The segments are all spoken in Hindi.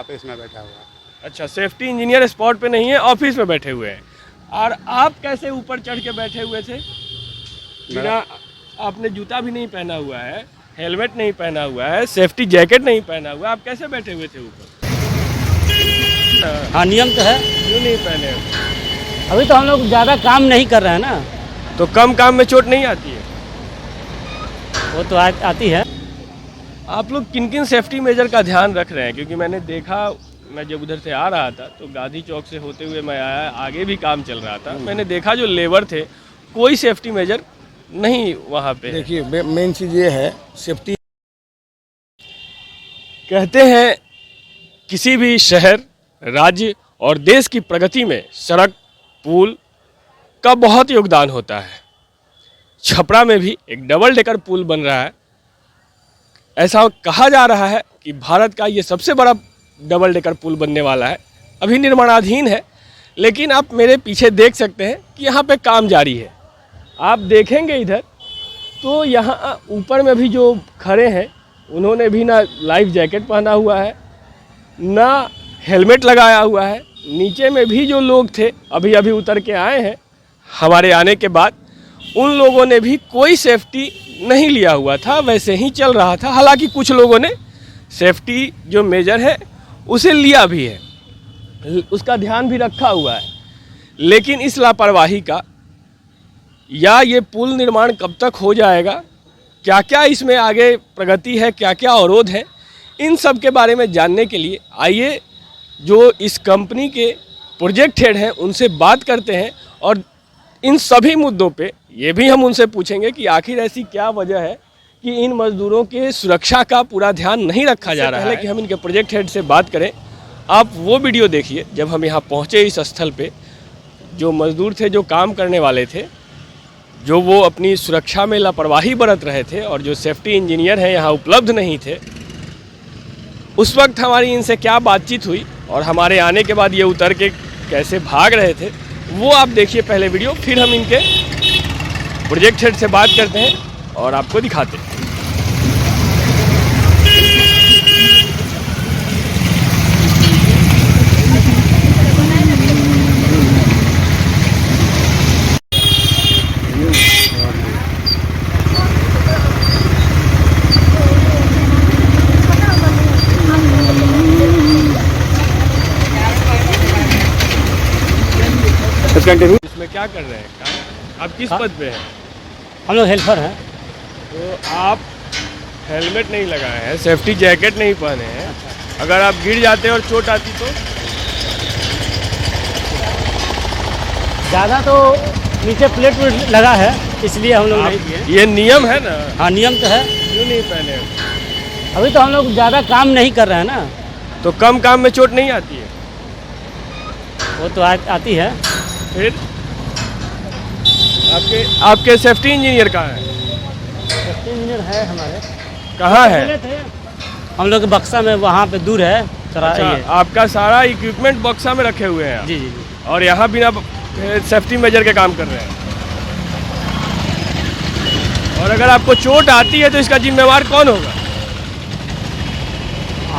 ऑफिस में बैठा हुआ। अच्छा, सेफ्टी इंजीनियर स्पॉट पे नहीं है, ऑफिस में बैठे हुए हैं। और आप कैसे ऊपर चढ़ के बैठे हुए थे बिना? आपने जूता भी नहीं पहना हुआ है, हेलमेट नहीं पहना हुआ है, सेफ्टी जैकेट नहीं पहना हुआ, आप कैसे बैठे हुए थे ऊपर? हाँ, नियम तो है। क्यों नहीं पहने हुए? अभी तो हम लोग ज़्यादा काम नहीं कर रहे हैं ना। तो कम काम में चोट नहीं आती है? वो तो आती है। आप लोग किन किन सेफ्टी मेजर का ध्यान रख रहे हैं? क्योंकि मैंने देखा, मैं जब उधर से आ रहा था तो गांधी चौक से होते हुए मैं आया, आगे भी काम चल रहा था, मैंने देखा जो लेबर थे कोई सेफ्टी मेजर नहीं वहाँ पे। देखिए, मेन चीज़ ये है सेफ्टी। कहते हैं किसी भी शहर, राज्य और देश की प्रगति में सड़क, पुल का बहुत योगदान होता है। छपरा में भी एक डबल डेकर पुल बन रहा है। ऐसा कहा जा रहा है कि भारत का ये सबसे बड़ा डबल डेकर पुल बनने वाला है। अभी निर्माणाधीन है, लेकिन आप मेरे पीछे देख सकते हैं कि यहाँ पे काम जारी है। आप देखेंगे इधर तो यहाँ ऊपर में भी जो खड़े हैं उन्होंने भी ना लाइफ जैकेट पहना हुआ है, ना हेलमेट लगाया हुआ है। नीचे में भी जो लोग थे अभी अभी उतर के आए हैं हमारे आने के बाद, उन लोगों ने भी कोई सेफ्टी नहीं लिया हुआ था, वैसे ही चल रहा था। हालांकि कुछ लोगों ने सेफ्टी जो मेजर है उसे लिया भी है, उसका ध्यान भी रखा हुआ है। लेकिन इस लापरवाही का, या ये पुल निर्माण कब तक हो जाएगा, क्या क्या इसमें आगे प्रगति है, क्या क्या अवरोध है, इन सब के बारे में जानने के लिए आइए जो इस कंपनी के प्रोजेक्ट हेड हैं उनसे बात करते हैं। और इन सभी मुद्दों पे ये भी हम उनसे पूछेंगे कि आखिर ऐसी क्या वजह है कि इन मजदूरों के सुरक्षा का पूरा ध्यान नहीं रखा जा रहा है। कि हम इनके प्रोजेक्ट हेड से बात करें, आप वो वीडियो देखिए जब हम यहाँ पहुँचे इस स्थल पे। जो मजदूर थे, जो काम करने वाले थे, जो वो अपनी सुरक्षा में लापरवाही बरत रहे थे, और जो सेफ्टी इंजीनियर हैं यहाँ उपलब्ध नहीं थे, उस वक्त हमारी इनसे क्या बातचीत हुई और हमारे आने के बाद ये उतर के कैसे भाग रहे थे, वो आप देखिए पहले वीडियो, फिर हम इनके प्रोजेक्ट हेड से बात करते हैं और आपको दिखाते हैं। इसमें क्या कर रहे हैं? आप किस पद पे हैं? हम लोग हेल्पर हैं। तो आप हेलमेट नहीं लगाए हैं, सेफ्टी जैकेट नहीं पहने हैं, अगर आप गिर जाते और चोट आती तो? ज़्यादा तो नीचे प्लेट वेट लगा है, इसलिए हम लोग नहीं किए। ये नियम है ना? हाँ, नियम तो है। क्यों नहीं पहने हो? अभी तो हम लोग ज़्यादा काम नहीं कर रहे हैं ना। तो कम काम में चोट नहीं आती है? वो तो आती है। फिर आपके सेफ्टी इंजीनियर कहाँ है? सेफ्टी इंजीनियर है हमारे। कहाँ है? हम लोग के बक्सा में, वहाँ पे दूर है थोड़ा। अच्छा, ये आपका सारा इक्विपमेंट बक्सा में रखे हुए हैं आप? जी जी जी। और यहाँ बिना सेफ्टी मेजर के काम कर रहे हैं। और अगर आपको चोट आती है तो इसका जिम्मेवार कौन होगा?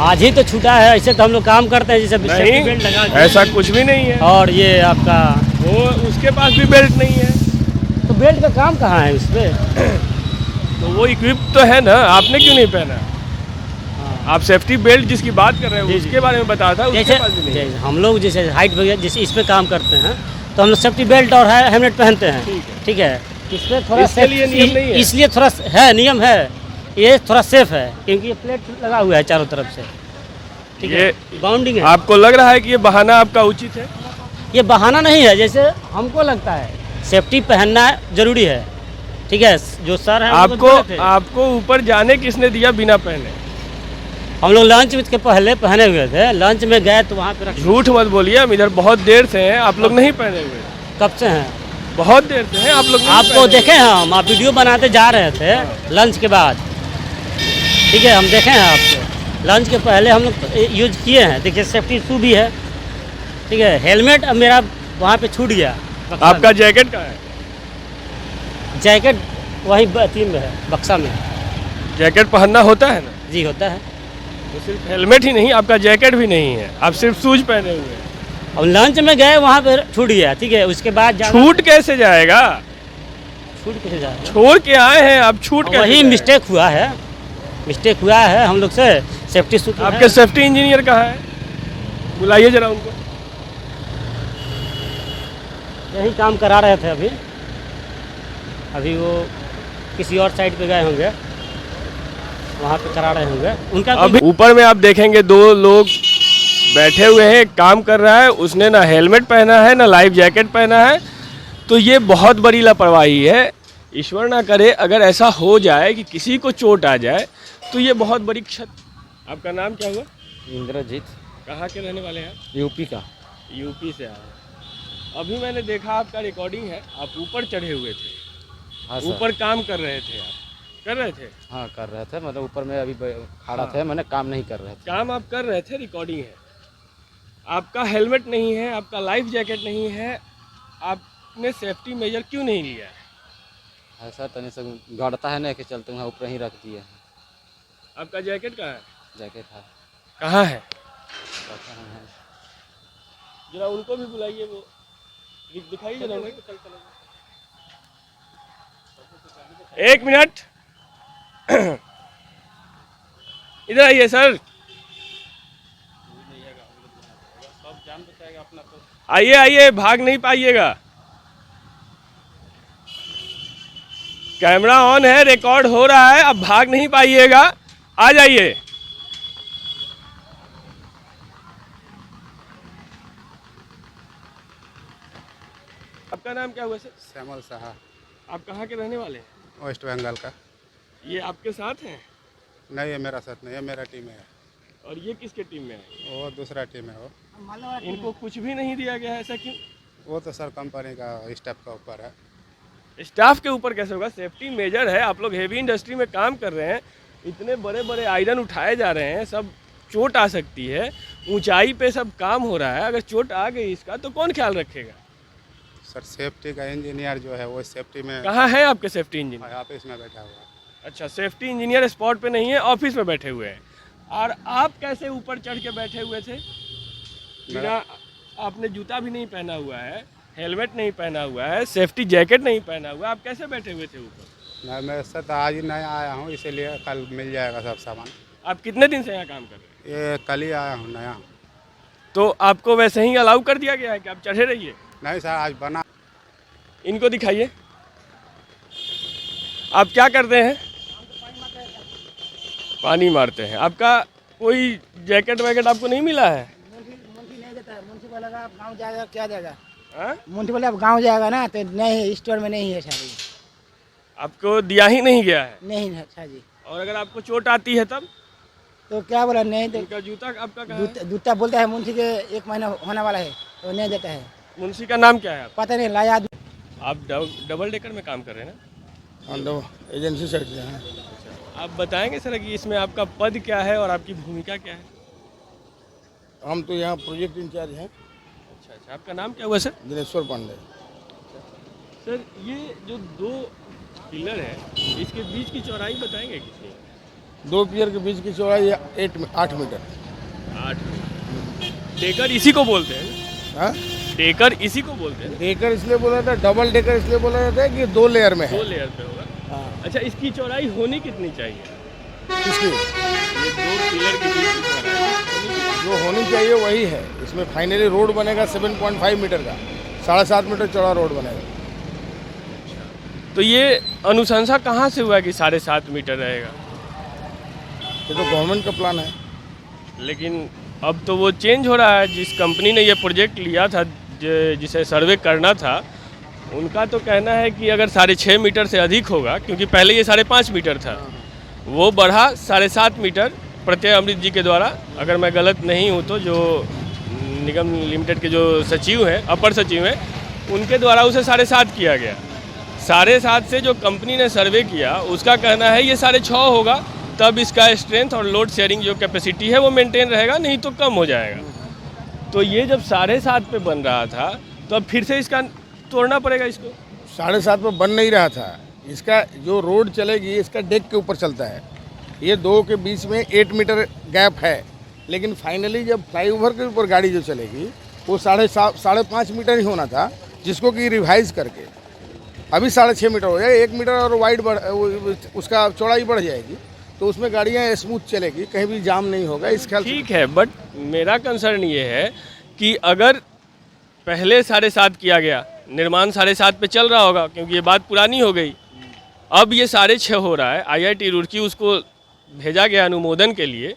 आज ही तो छूटा है, ऐसे तो हम लोग काम करते हैं जैसे सेफ्टी बेल्ट लगा के। ऐसा कुछ भी नहीं है। और ये आपका वो उसके पास भी बेल्ट नहीं है, तो बेल्ट का काम कहाँ है उस पर? तो वो इक्विप तो है ना, आपने क्यों नहीं पहना? हाँ। आप सेफ्टी बेल्ट जिसकी बात कर रहे हैं उसके बारे में बता था, उसके पास भी नहीं है। हम लोग जैसे हाइट वगैरह जैसे इस पे काम करते हैं तो हम लोग सेफ्टी बेल्ट और हेलमेट पहनते हैं। ठीक है, इसमें थोड़ा इसके लिए नियम नहीं है? इसलिए थोड़ा है, नियम है, ये थोड़ा सेफ है क्योंकि ये प्लेट लगा हुआ है चारों तरफ से। ठीक है, बाउंडिंग है। आपको लग रहा है कि ये बहाना आपका उचित है? ये बहाना नहीं है, जैसे हमको लगता है सेफ्टी पहनना जरूरी है। ठीक है, जो सर है आपको ऊपर जाने किसने दिया बिना पहने? हम लोग लंच के पहले पहने हुए थे, लंच में गए तो वहाँ पे झूठ मत बोलिए, हम इधर बहुत देर से हैं, आप लोग नहीं पहने हुए? कब से हैं? बहुत देर से हैं आप लोग? आपको देखे हैं हम, आप वीडियो बनाते जा रहे थे लंच के बाद। ठीक है, हम देखे हैं आपको। लंच के पहले हम लोग यूज किए हैं। देखिए, सेफ्टी शू भी है। ठीक है, हेलमेट अब मेरा वहाँ पे छूट गया। आपका जैकेट कहाँ है? जैकेट वहीं टीम में है, बक्सा में। जैकेट पहनना होता है ना? जी होता है। तो सिर्फ हेलमेट ही नहीं, आपका जैकेट भी नहीं है, आप सिर्फ शूज पहने हुए हैं। अब लंच में गए वहाँ पर छूट गया, ठीक है, उसके बाद छूट कैसे जाएगा? छूट कैसे जाएगा? छोड़ के आए हैं आप, छूट कैसे वही जाएगा? मिस्टेक हुआ है हम लोग से। सेफ्टी सूत्र आपके सेफ्टी इंजीनियर कहाँ है? बुलाइए जरा उनको। यही काम करा रहे थे अभी वो किसी और साइड पे गए होंगे, वहाँ पे करा रहे होंगे उनका। अभी ऊपर में आप देखेंगे दो लोग बैठे हुए हैं, काम कर रहा है, उसने ना हेलमेट पहना है ना लाइफ जैकेट पहना है। तो ये बहुत बड़ी लापरवाही है। ईश्वर ना करे अगर ऐसा हो जाए कि किसी को चोट आ जाए तो ये बहुत बड़ी क्षति। आपका नाम क्या हुआ? इंद्रजीत, कहाँ के रहने वाले हैं? यूपी का। यूपी से आए। अभी मैंने देखा आपका रिकॉर्डिंग है, आप ऊपर चढ़े हुए थे। हाँ सर। ऊपर काम कर रहे थे आप? कर रहे थे? हाँ कर रहे थे, मतलब ऊपर में अभी खड़ा थे, मैंने काम नहीं कर रहे थे। काम आप कर रहे थे, रिकॉर्डिंग है। आपका हेलमेट नहीं है, आपका लाइफ जैकेट नहीं है, आपने सेफ्टी मेजर क्यों नहीं लिया है? ऐसा तनी से गड़ता है ना कि चलते हैं, ऊपर ही रख दिए हैं। आपका जैकेट कहाँ है? जैकेट है, कहाँ है? पता नहीं है। जरा उनको भी बुलाइए, वो दिखाइए जरा उन्हें। एक मिनट इधर आइए सर। आइए आइए, भाग नहीं पाइएगा। कैमरा ऑन है, रिकॉर्ड हो रहा है, अब भाग नहीं पाइएगा, आ जाइए। आपका नाम क्या हुआ सर? श्यामल साहा, आप कहाँ के रहने वाले हैं? वेस्ट बंगाल का। ये आपके साथ हैं? नहीं, ये मेरा साथ नहीं है, मेरा टीम है। और ये किसके टीम में है? वो दूसरा टीम है। वो इनको कुछ भी नहीं दिया गया है, ऐसा क्यों? वो तो सर कंपनी का स्टाफ का ऊपर है। स्टाफ के ऊपर कैसे होगा? सेफ्टी मेजर है, आप लोग हेवी इंडस्ट्री में काम कर रहे हैं, इतने बड़े बड़े आयरन उठाए जा रहे हैं, सब चोट आ सकती है, ऊंचाई पे सब काम हो रहा है, अगर चोट आ गई इसका तो कौन ख्याल रखेगा? सर सेफ्टी का इंजीनियर जो है वो सेफ्टी में कहाँ है आपके सेफ्टी इंजीनियर? ऑफिस में बैठा हुआ है। अच्छा, सेफ्टी इंजीनियर स्पॉट पे नहीं है, ऑफिस में बैठे हुए हैं। और आप कैसे ऊपर चढ़ के बैठे हुए थे? बिना आपने जूता भी नहीं पहना हुआ है, हेलमेट नहीं पहना हुआ है, सेफ्टी जैकेट नहीं पहना हुआ, आप कैसे बैठे हुए थे ऊपर? मैं सर तो आज ही नया आया हूँ, इसीलिए कल मिल जाएगा सब सामान। आप कितने दिन से यहाँ काम कर रहे हैं? ये कल ही आया हूँ नया। तो आपको वैसे ही अलाउ कर दिया गया है कि आप चढ़े रहिए? नहीं सर, आज बना। इनको दिखाइए, आप क्या करते हैं? पानी मारते हैं। आपका कोई जैकेट वैकेट आपको नहीं मिला है? मुंशी नहीं देता है, मुंशी बोलेगा आप गाँव जाएगा, क्या जाएगा? हाँ? मुंशी बोले आप गाँव जाएगा ना, तो नहीं, स्टोर में नहीं है शादी, आपको दिया ही नहीं गया है? नहीं है शादी। और अगर आपको चोट आती है तब? तो क्या बोला नहीं तो उनका जूता आपका कहाँ है? जूता बोलता है मुंशी के 1 महीना होने वाला है, तो नहीं देता है। मुंशी का नाम क्या है? पता नहीं लाया। आप डबल डेकर में काम कर रहे हैं ना? एजेंसी साइड से हैं। आप बताएंगे सर कि इसमें आपका पद क्या है और आपकी भूमिका क्या है? हम तो यहाँ प्रोजेक्ट इंचार्ज हैं, अच्छा अच्छा, आपका नाम क्या हुआ सर? दिनेश्वर पांडे। सर ये जो 2 पिलर है, इसके बीच की चौड़ाई बताएंगे कितनी है? 2 पियर के बीच की चौड़ाई 8 मीटर। 8 डेकर इसी को बोलते हैं? हाँ, डेकर इसी को बोलते हैं? डेकर इसलिए बोला था, डबल डेकर इसलिए बोला जाता है कि 2 लेयर में 2 है। लेयर पे होगा। हाँ, अच्छा, इसकी चौड़ाई होनी कितनी चाहिए? किसकी ये 2 पिलर के बीच की चौड़ाई जो होनी चाहिए वही है। इसमें फाइनली रोड बनेगा 7.5 मीटर का, 7.5 मीटर चौड़ा रोड बनेगा। तो ये अनुशंसा कहाँ से हुआ कि 7.5 मीटर रहेगा? ये तो गवर्नमेंट का प्लान है। लेकिन अब तो वो चेंज हो रहा है। जिस कंपनी ने ये प्रोजेक्ट लिया था, जिसे सर्वे करना था, उनका तो कहना है कि अगर 6.5 मीटर से अधिक होगा, क्योंकि पहले ये 5.5 मीटर था, वो बढ़ा 7.5 मीटर प्रत्यय अमृत जी के द्वारा। अगर मैं गलत नहीं हूँ तो जो निगम लिमिटेड के जो सचिव हैं, अपर सचिव हैं, उनके द्वारा उसे 7.5 किया गया। 7.5 से जो कंपनी ने सर्वे किया उसका कहना है ये 6.5 होगा, तब इसका स्ट्रेंथ और लोड शेयरिंग जो कैपेसिटी है वो मेंटेन रहेगा, नहीं तो कम हो जाएगा। तो ये जब 7.5 पे बन रहा था तो अब फिर से इसका तोड़ना पड़ेगा इसको। 7.5 पे बन नहीं रहा था। इसका जो रोड चलेगी इसका डेक के ऊपर चलता है, ये दो के बीच में 8 मीटर गैप है, लेकिन फाइनली जब फ्लाईओवर के ऊपर गाड़ी जो चलेगी वो 5.5 मीटर ही होना था, जिसको कि रिवाइज करके अभी 6.5 मीटर हो जाएगा। 1 मीटर और वाइड उसका चौड़ाई बढ़ जाएगी, तो उसमें गाड़ियाँ स्मूथ चलेगी, कहीं भी जाम नहीं होगा। इस ख्याल ठीक है, बट मेरा कंसर्न ये है कि अगर पहले 7.5 किया गया, निर्माण 7.5 पे चल रहा होगा, क्योंकि ये बात पुरानी हो गई, अब ये 6.5 हो रहा है। IIT रुड़की उसको भेजा गया अनुमोदन के लिए,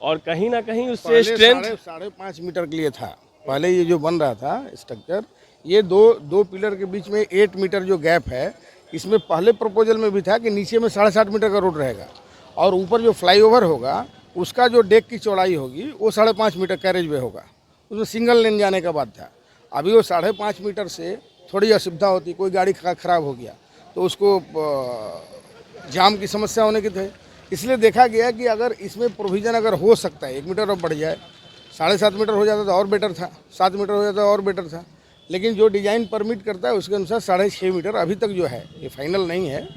और कहीं ना कहीं उससे स्ट्रेंथ 5.5 मीटर के लिए था पहले। ये जो बन रहा था स्ट्रक्चर, ये दो पिलर के बीच में 8 मीटर जो गैप है, इसमें पहले प्रपोजल में भी था कि नीचे में 7.5 मीटर का रोड रहेगा, और ऊपर जो फ्लाईओवर होगा उसका जो डेक की चौड़ाई होगी वो 5.5 मीटर कैरेज वे होगा। उसमें सिंगल लेन जाने का बात था। अभी वो 5.5 मीटर से थोड़ी असुविधा होती, कोई गाड़ी खराब हो गया तो उसको जाम की समस्या होने की थी। इसलिए देखा गया कि अगर इसमें प्रोविज़न अगर हो सकता है 1 मीटर और बढ़ जाए, 7.5 मीटर हो जाता तो और बेटर था, 7 मीटर हो जाता और बेटर था। लेकिन जो डिज़ाइन परमिट करता है उसके अनुसार 6.5 मीटर अभी तक जो है, ये फाइनल नहीं है,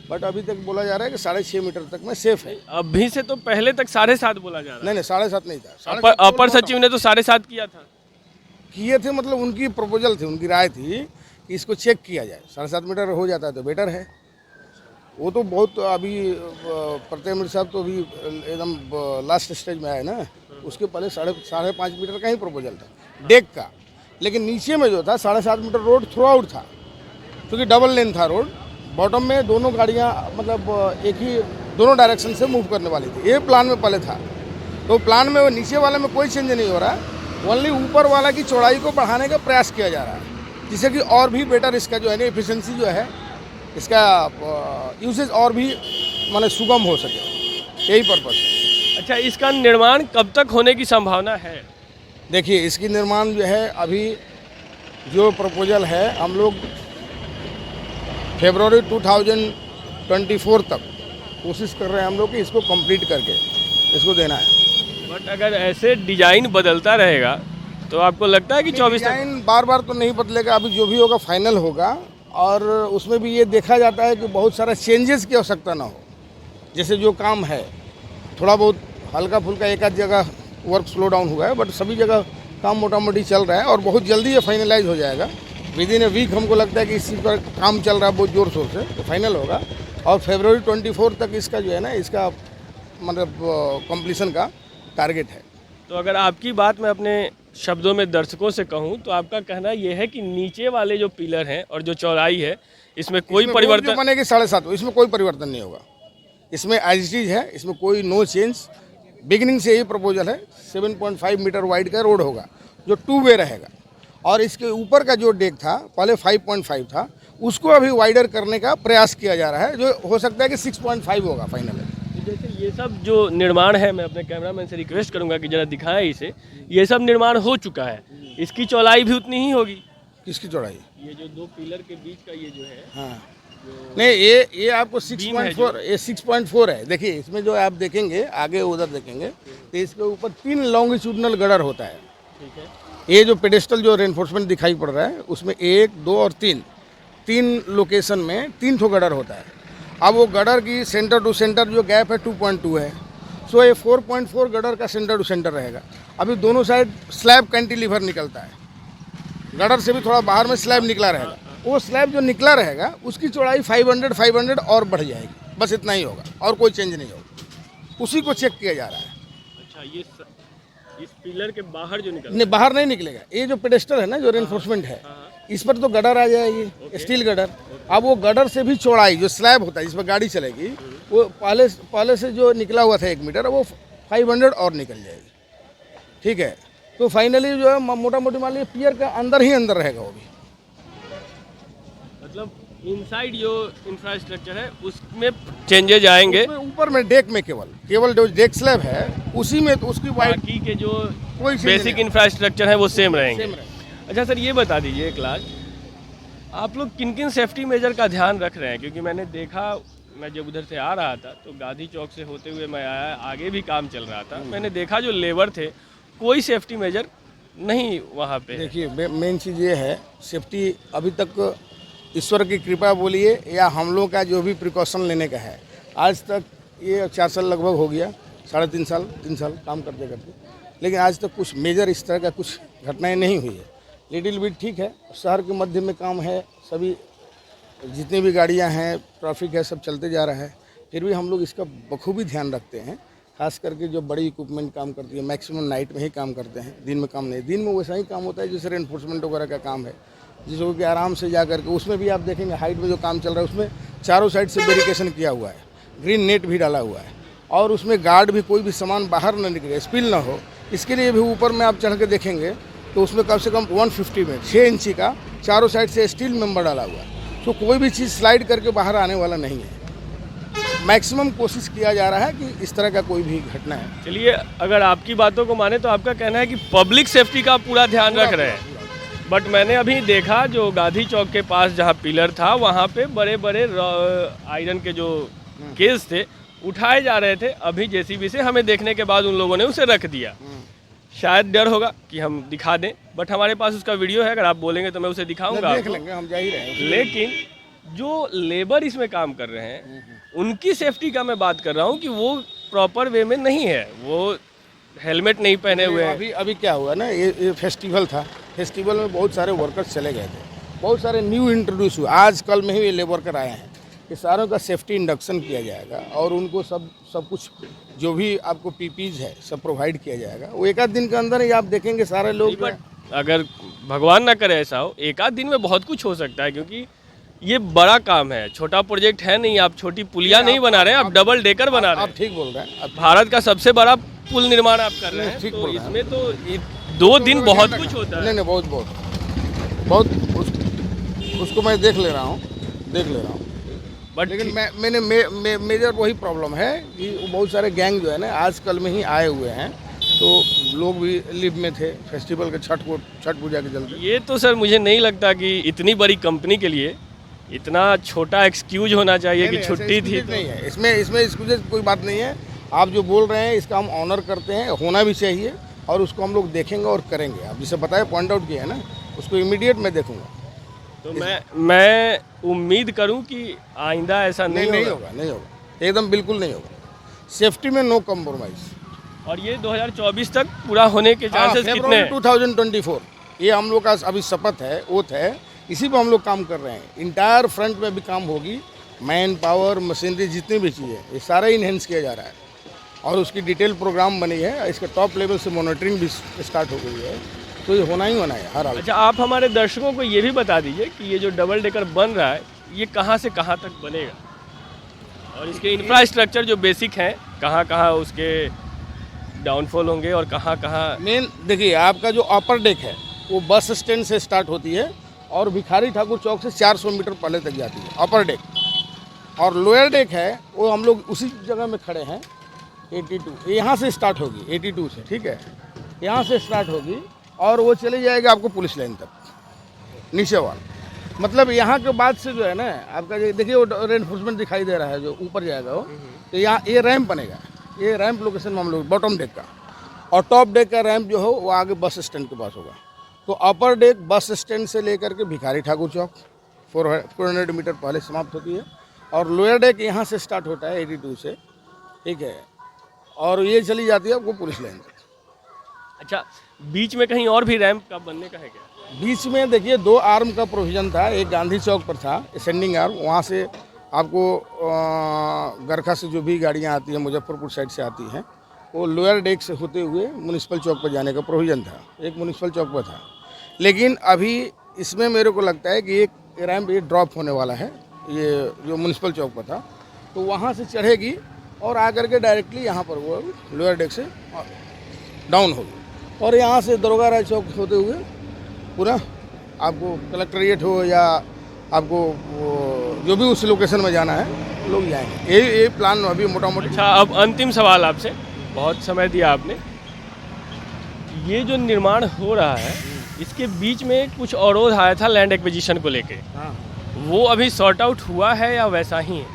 बट अभी तक बोला जा रहा है कि 6.5 मीटर तक में सेफ है। अभी से तो पहले तक 7.5 बोला जा रहा है। नहीं 7.5 नहीं था। अपर सचिव ने तो 7.5 किया था। किए थे, मतलब उनकी प्रपोजल थी, उनकी राय थी कि इसको चेक किया जाए, 7.5 मीटर हो जाता है तो बेटर है। वो तो बहुत अभी प्रत्येक साहब तो अभी एकदम लास्ट स्टेज में आए ना, उसके पहले 5.5 मीटर का ही प्रपोजल था डेक का। लेकिन नीचे में जो था 7.5 मीटर रोड थ्रू आउट था, क्योंकि डबल लेन था रोड। बॉटम में दोनों गाड़ियाँ मतलब एक ही दोनों डायरेक्शन से मूव करने वाली थी, ये प्लान में पहले था। तो प्लान में वो नीचे वाले में कोई चेंज नहीं हो रहा है, ओनली ऊपर वाला की चौड़ाई को बढ़ाने का प्रयास किया जा रहा है, जिससे कि और भी बेटर इसका जो है ना एफिशिएंसी जो है, इसका यूसेज और भी माने सुगम हो सके, यही पर्पस। अच्छा, इसका निर्माण कब तक होने की संभावना है? देखिए, इसकी निर्माण जो है अभी जो प्रपोजल है, हम लोग फरवरी 2024 तक कोशिश कर रहे हैं हम लोग कि इसको कंप्लीट करके इसको देना है। बट अगर ऐसे डिजाइन बदलता रहेगा तो आपको लगता है कि 24 डिजाइन बार बार तो नहीं बदलेगा, अभी जो भी होगा फाइनल होगा। और उसमें भी ये देखा जाता है कि बहुत सारा चेंजेस की आवश्यकता ना हो। जैसे जो काम है थोड़ा बहुत हल्का फुल्का एक आध जगह वर्क स्लो डाउन हुआ है, बट सभी जगह काम मोटा मोटी चल रहा है और बहुत जल्दी ये फाइनलाइज हो जाएगा। विद इन ए वीक हमको लगता है कि इस चीज़ पर काम चल रहा है बहुत ज़ोर शोर से, तो फाइनल होगा। और फरवरी 24 तक इसका जो है ना, इसका मतलब कंप्लीशन का टारगेट है। तो अगर आपकी बात मैं अपने शब्दों में दर्शकों से कहूँ तो आपका कहना यह है कि नीचे वाले जो पिलर हैं और जो चौड़ाई है, इसमें कोई परिवर्तन बनेगी 7.5, इसमें कोई परिवर्तन नहीं होगा। इसमें एज इट इज है, इसमें कोई नो चेंज। बिगिनिंग से यही प्रपोजल है, 7.5 मीटर वाइड का रोड होगा जो 2 वे रहेगा। और इसके ऊपर का जो डेक था पहले 5.5 था, उसको अभी वाइडर करने का प्रयास किया जा रहा है, जो हो सकता है कि 6.5 होगा फाइनल। जैसे ये सब जो निर्माण है, मैं अपने कैमरामैन से रिक्वेस्ट करूंगा कि जरा दिखाएं इसे। ये सब निर्माण हो चुका है, इसकी चौड़ाई भी उतनी ही होगी। किसकी चौड़ाई? ये जो 2 पिलर के बीच का ये जो है, हाँ नहीं, ये आपको 6.4, ये 6.4 है। देखिए इसमें जो आप देखेंगे आगे उधर देखेंगे तो इसके ऊपर 3 लॉन्गिट्यूडनल गडर होता है। ठीक है, ये जो पेडेस्टल जो रेनफोर्समेंट दिखाई पड़ रहा है उसमें 1, 2 और 3 लोकेशन में 3 ठो गडर होता है। अब वो गडर की सेंटर टू सेंटर जो गैप है 2.2 है, सो ये 4.4 गडर का सेंटर टू सेंटर रहेगा। अभी दोनों साइड स्लैब कैंटिलीवर निकलता है, गडर से भी थोड़ा बाहर में स्लैब निकला रहेगा। वो स्लैब जो निकला रहेगा उसकी चौड़ाई 500 और बढ़ जाएगी, बस इतना ही होगा और कोई चेंज नहीं होगा। उसी को चेक किया जा रहा है। अच्छा, ये इस पिलर के बाहर जो निकल नहीं, बाहर नहीं निकलेगा। ये जो पेडेस्टल है ना, जो रेनफोर्समेंट है, इस पर तो गडर आ जाएगी, स्टील गडर। अब वो गडर से भी चौड़ाई जो स्लैब होता है जिस पर गाड़ी चलेगी, वो पहले से जो निकला हुआ था 1 मीटर, वो 500 और निकल जाएगी। ठीक है, तो फाइनली जो है मोटा मोटी मान लीजिए पियर का अंदर ही अंदर रहेगा वो भी। मतलब इनसाइड जो इंफ्रास्ट्रक्चर है उसमें चेंजेज आएंगे। ऊपर में डेक में केवल जो डेक स्लैब है उसी में तो उसकी वाइड बाकी के जो कोई बेसिक इंफ्रास्ट्रक्चर है वो सेम रहेंगे। अच्छा सर, ये बता दीजिए एक लाख, आप लोग किन किन सेफ्टी मेजर का ध्यान रख रहे हैं? क्योंकि मैंने देखा, मैं जब उधर से आ रहा था तो गांधी चौक से होते हुए मैं आया, आगे भी काम चल रहा था, मैंने देखा जो लेबर थे कोई सेफ्टी मेजर नहीं वहाँ पे। देखिए मेन चीज़ ये है, सेफ्टी अभी तक ईश्वर की कृपा बोलिए या हम लोग का जो भी प्रिकॉशन लेने का है, आज तक ये 4 साल लगभग हो गया, 3.5 साल काम करते करते, लेकिन आज तक कुछ मेजर इस तरह का कुछ घटनाएं नहीं हुई है। लिटिल बिट ठीक है, शहर के मध्य में काम है, सभी जितनी भी गाड़ियां हैं, ट्रैफिक है, सब चलते जा रहा है, फिर भी हम लोग इसका बखूबी ध्यान रखते हैं। खास करके जो बड़ी इक्विपमेंट काम करती है, मैक्सिमम नाइट में ही काम करते हैं, दिन में काम नहीं। दिन में वैसा ही काम होता है जैसे रेनफोर्समेंट वगैरह का काम है, जिसको कि आराम से जा करके, उसमें भी आप देखेंगे हाइट में जो काम चल रहा है उसमें चारों साइड से बैरिकेशन किया हुआ है, ग्रीन नेट भी डाला हुआ है, और उसमें गार्ड भी, कोई भी सामान बाहर न निकले, स्पिल ना हो, इसके लिए भी ऊपर में आप चढ़ के देखेंगे तो उसमें कम से कम 150 में 6 इंची का चारों साइड से स्टील मेंबर डाला हुआ है। तो कोई भी चीज़ स्लाइड करके बाहर आने वाला नहीं है। मैक्सिमम कोशिश किया जा रहा है कि इस तरह का कोई भी घटना है। चलिए, अगर आपकी बातों को माने तो आपका कहना है कि पब्लिक सेफ्टी का पूरा ध्यान रख रहे हैं, बट मैंने अभी देखा जो गांधी चौक के पास जहाँ पिलर था वहाँ पे बड़े बड़े आयरन के जो केस थे उठाए जा रहे थे। अभी जेसीबी से हमें देखने के बाद उन लोगों ने उसे रख दिया। शायद डर होगा कि हम दिखा दें, बट हमारे पास उसका वीडियो है, अगर आप बोलेंगे तो मैं उसे दिखाऊंगा। देख लेंगे, हम जा ही रहे हैं। लेकिन जो लेबर इसमें काम कर रहे हैं उनकी सेफ्टी का मैं बात कर रहा हूँ कि वो प्रॉपर वे में नहीं है, वो हेलमेट नहीं पहने हुए हैं। अभी क्या हुआ ना, ये फेस्टिवल था, फेस्टिवल में बहुत सारे वर्कर्स चले गए थे, बहुत सारे न्यू इंट्रोड्यूस हुए, आज कल में ही ये लेबर वर्कर आए हैं। ये सारों का सेफ्टी इंडक्शन किया जाएगा और उनको सब कुछ जो भी आपको पीपीज है सब प्रोवाइड किया जाएगा। वो एक आध दिन के अंदर ही आप देखेंगे सारे लोग। अगर भगवान ना करे ऐसा हो, एक आध दिन में बहुत कुछ हो सकता है, क्योंकि ये बड़ा काम है, छोटा प्रोजेक्ट है नहीं। आप छोटी पुलिया नहीं बना रहे हैं, आप डबल डेकर बना रहे हैं। आप ठीक बोल रहे हैं। भारत का सबसे बड़ा पुल निर्माण आप कर रहे हैं, ठीक तो बोल रहे हैं। इसमें तो 2 दिन बहुत कुछ होता है। नहीं, बहुत उसको मैं देख ले रहा हूँ। बट लेकिन मैंने मेजर वही प्रॉब्लम है कि बहुत सारे गैंग जो है ना आजकल में ही आए हुए हैं, तो लोग भी लिव में थे फेस्टिवल के छठ पूजा के चलते। ये तो सर मुझे नहीं लगता कि इतनी बड़ी कंपनी के लिए इतना छोटा एक्सक्यूज होना चाहिए कि छुट्टी थी। नहीं है इसमें एक्सक्यूज कोई बात नहीं है। आप जो बोल रहे हैं इसका हम ऑनर करते हैं, होना भी चाहिए, और उसको हम लोग देखेंगे और करेंगे। आप जिसे बताया, पॉइंट आउट किया है ना, उसको इमीडिएट मैं देखूंगा। तो मैं उम्मीद करूं कि आइंदा ऐसा नहीं होगा, एकदम बिल्कुल नहीं होगा। सेफ्टी में नो कॉम्प्रोमाइज। और ये 2024 तक पूरा होने के चांसेस कितने हैं? 2024 ये हम लोग का अभी शपथ है, ओथ है, इसी पे हम लोग काम कर रहे हैं। इंटायर फ्रंट में भी काम होगी, मैन पावर, मशीनरी, जितनी भी चीज़ें, ये सारा इन्हेंस किया जा रहा है और उसकी डिटेल प्रोग्राम बनी है। इसका टॉप लेवल से मॉनिटरिंग भी स्टार्ट हो गई है, तो ये होना ही होना है हर हाल। अच्छा, आप हमारे दर्शकों को ये भी बता दीजिए कि ये जो डबल डेकर बन रहा है ये कहाँ से कहाँ तक बनेगा, और इसके इंफ्रास्ट्रक्चर जो बेसिक हैं कहाँ कहाँ उसके डाउनफॉल होंगे और कहाँ कहाँ। मेन देखिए, आपका जो अपर डेक है वो बस स्टैंड से स्टार्ट होती है और भिखारी ठाकुर चौक से 400 मीटर पहले तक जाती है अपर डेक, और लोअर डेक है वो हम लोग उसी जगह में खड़े हैं 82, यहाँ से स्टार्ट होगी 82 से, ठीक है, यहाँ से स्टार्ट होगी और वो चली जाएगी आपको पुलिस लाइन तक नीचे वाला। मतलब यहाँ के बाद से जो है ना आपका, देखिए वो रेनफोर्समेंट दिखाई दे रहा है जो ऊपर जाएगा वो, तो यहाँ ये रैंप बनेगा, ये रैंप लोकेशन में हम लोग बॉटम डेक का, और टॉप डेक का रैंप जो हो वो आगे बस स्टैंड के पास होगा। तो अपर डेक बस स्टैंड से लेकर के भिखारी ठाकुर चौक 400 मीटर पहले समाप्त होती है, और लोअर डेक यहाँ से स्टार्ट होता है 82 से, ठीक है, और ये चली जाती है आपको पुलिस लाइन तक। अच्छा, बीच में कहीं और भी रैंप का बनने का है क्या? बीच में देखिए 2 आर्म का प्रोविज़न था, एक गांधी चौक पर था असेंडिंग आर्म, वहाँ से आपको गरखा से जो भी गाड़ियाँ आती हैं, मुजफ्फरपुर साइड से आती हैं, वो लोअर डेक से होते हुए म्यूनिसिपल चौक पर जाने का प्रोविज़न था, एक म्यूनिसिपल चौक पर था। लेकिन अभी इसमें मेरे को लगता है कि एक रैंप ये ड्रॉप होने वाला है, ये जो म्यूनिसिपल चौक पर था, तो वहाँ से चढ़ेगी और आकर के डायरेक्टली यहाँ पर वो लोअर डेक से डाउन होगी, और यहाँ से दरोगा राय चौक होते हुए पूरा आपको कलेक्ट्रेट हो या आपको जो भी उस लोकेशन में जाना है लोग जाएंगे। ये प्लान अभी मोटा मोटी। अच्छा, अब अंतिम सवाल आपसे, बहुत समय दिया आपने, ये जो निर्माण हो रहा है इसके बीच में कुछ अवरोध आया था लैंड एक्विजिशन को लेके, वो अभी सॉर्ट आउट हुआ है या वैसा ही है?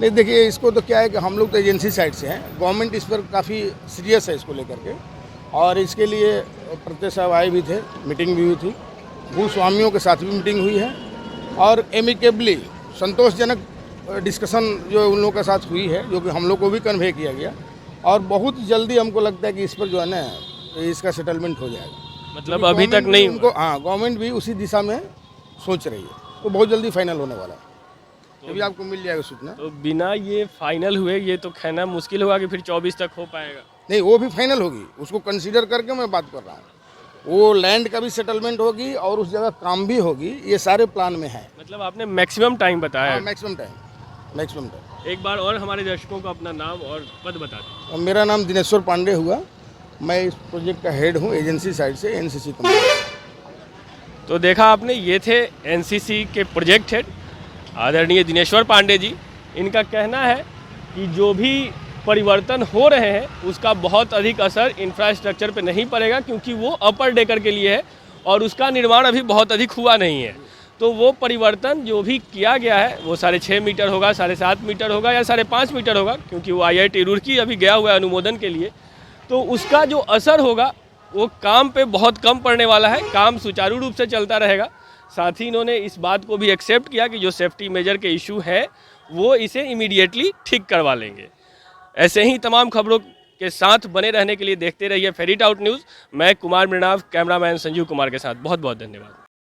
नहीं, देखिए इसको तो क्या है कि हम लोग तो एजेंसी साइड से हैं, गवर्नमेंट इस पर काफ़ी सीरियस है इसको लेकर के, और इसके लिए प्रत्येक साहब आए भी थे, मीटिंग भी हुई थी, भूस्वामियों के साथ भी मीटिंग हुई है, और एमिकेबली संतोषजनक डिस्कशन जो उन लोगों के साथ हुई है, जो कि हम लोग को भी कन्वे किया गया, और बहुत जल्दी हमको लगता है कि इस पर जो है ना इसका सेटलमेंट हो जाएगा। मतलब अभी तक नहीं उनको, हाँ, गवर्नमेंट भी उसी दिशा में सोच रही है, तो बहुत जल्दी फाइनल होने वाला है। तो भी आपको मिल जाएगा सूचना। तो बिना ये फाइनल हुए ये तो कहना मुश्किल होगा कि फिर 24 तक हो पाएगा। नहीं, वो भी फाइनल होगी, उसको कंसीडर करके मैं बात कर रहा हूँ। वो लैंड का भी सेटलमेंट होगी और उस जगह काम भी होगी, ये सारे प्लान में है। मतलब आपने मैक्सिमम टाइम बताया है। Maximum time. एक बार और हमारे दर्शकों को अपना नाम और पद बता दें। मेरा नाम दिनेश्वर पांडे हुआ, मैं इस प्रोजेक्ट का हेड हूँ एजेंसी साइड से, एनसीसी कंपनी। तो देखा आपने, ये थे एनसीसी के प्रोजेक्ट हेड आदरणीय दिनेश्वर पांडे जी। इनका कहना है कि जो भी परिवर्तन हो रहे हैं उसका बहुत अधिक असर इंफ्रास्ट्रक्चर पे नहीं पड़ेगा, क्योंकि वो अपर डेकर के लिए है और उसका निर्माण अभी बहुत अधिक हुआ नहीं है। तो वो परिवर्तन जो भी किया गया है वो 6.5 मीटर होगा, 7.5 मीटर होगा या 5.5 मीटर होगा, क्योंकि वो IIT रुड़की अभी गया हुआ है अनुमोदन के लिए। तो उसका जो असर होगा वो काम पे बहुत कम पड़ने वाला है, काम सुचारू रूप से चलता रहेगा। साथ ही इन्होंने इस बात को भी एक्सेप्ट किया कि जो सेफ्टी मेजर के इशू हैं वो इसे इमीडिएटली ठीक करवा लेंगे। ऐसे ही तमाम खबरों के साथ बने रहने के लिए देखते रहिए फेरी आउट न्यूज़। मैं कुमार मृणाल, कैमरामैन संजीव कुमार के साथ बहुत बहुत धन्यवाद।